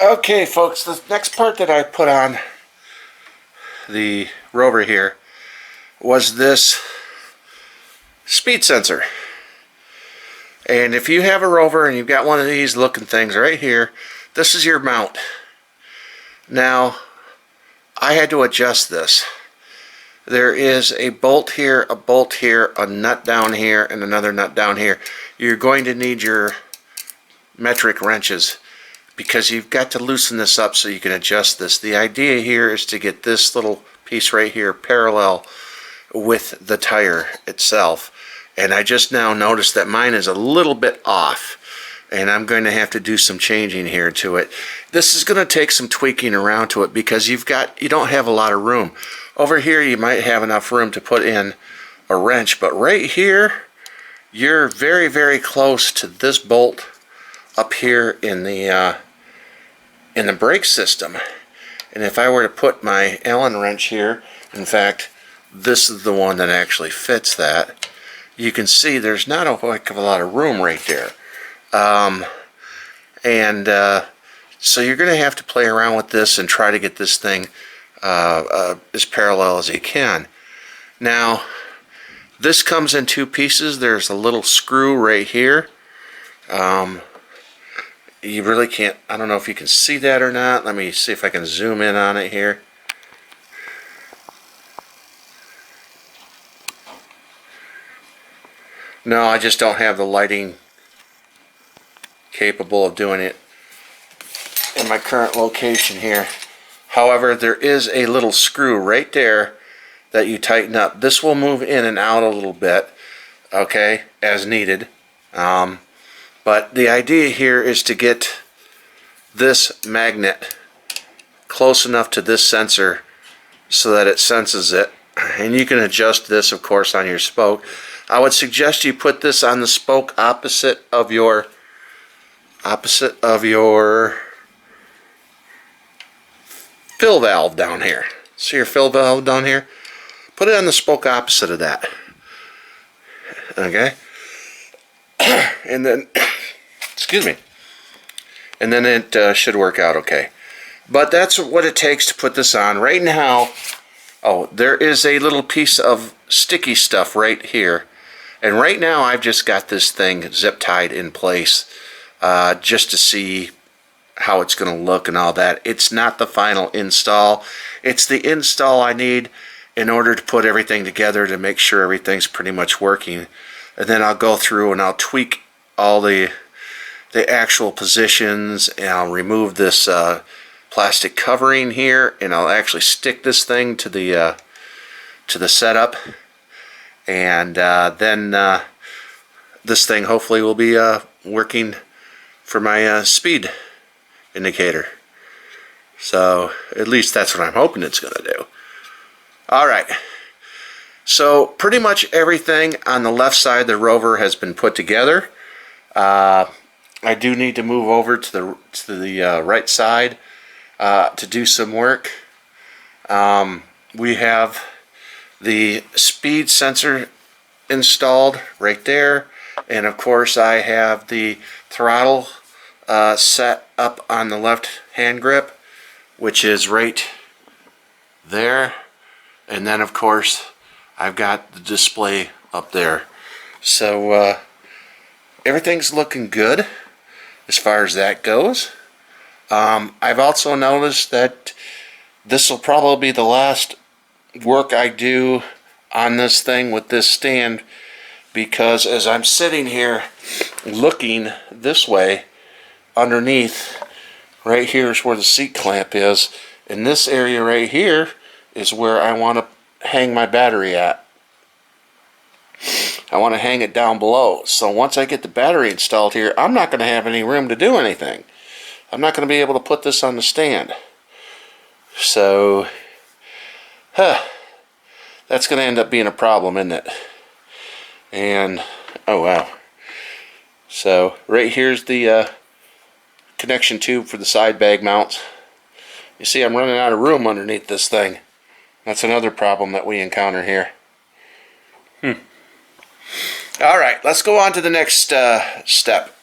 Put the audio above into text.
Okay, folks, the next part that I put on the Rover here was this speed sensor. And if you have a Rover and you've got one of these looking things right here, this is your mount. Now, I had to adjust this. There is a bolt here, a nut down here, and another nut down here. You're going to need your metric wrenches because you've got to loosen this up so you can adjust this. The idea here is to get this little piece right here parallel with the tire itself. And I just now noticed that mine is a little bit off, and I'm going to have to do some changing here to it. This is going to take some tweaking around to it because you don't have a lot of room. Over here you might have enough room to put in a wrench, but right here you're very, very close to this bolt up here in the brake system. And if I were to put my Allen wrench here, in fact this is the one that actually fits that, you can see there's not a heck of a lot of room right there. So you're going to have to play around with this and try to get this thing as parallel as you can. Now, this comes in two pieces. There's a little screw right here. You really can't, I don't know if you can see that or not. Let me see if I can zoom in on it here. No, I just don't have the lighting capable of doing it in my current location here. However, there is a little screw right there that you tighten up. This will move in and out a little bit, okay, as needed. But the idea here is to get this magnet close enough to this sensor so that it senses it. And you can adjust this, of course, on your spoke. I would suggest you put this on the spoke opposite of your fill valve down here. See your fill valve down here? Put it on the spoke opposite of that. Okay? And then, excuse me. And then it should work out okay. But that's what it takes to put this on. Right now, oh, there is a little piece of sticky stuff right here. And right now I've just got this thing zip tied in place just to see how it's going to look and all that. It's not the final install. It's the install I need in order to put everything together to make sure everything's pretty much working. And then I'll go through and I'll tweak all the actual positions, and I'll remove this plastic covering here, and I'll actually stick this thing to the setup. And then this thing hopefully will be working for my speed indicator. So at least that's what I'm hoping it's going to do. Alright, so pretty much everything on the left side of the Rover has been put together. I do need to move over to the right side to do some work. We have the speed sensor installed right there, and of course I have the throttle set up on the left hand grip, which is right there, and then of course I've got the display up there. So everything's looking good as far as that goes. I've also noticed that this will probably be the last work I do on this thing with this stand, because as I'm sitting here looking this way, underneath right here is where the seat clamp is, and this area right here is where I want to hang my battery at. I want to hang it down below. So once I get the battery installed here, I'm not going to have any room to do anything. I'm not going to be able to put this on the stand. So that's going to end up being a problem, isn't it? And oh wow. So right here's the connection tube for the side bag mounts. You see, I'm running out of room underneath this thing. That's another problem that we encounter here. Alright, let's go on to the next step.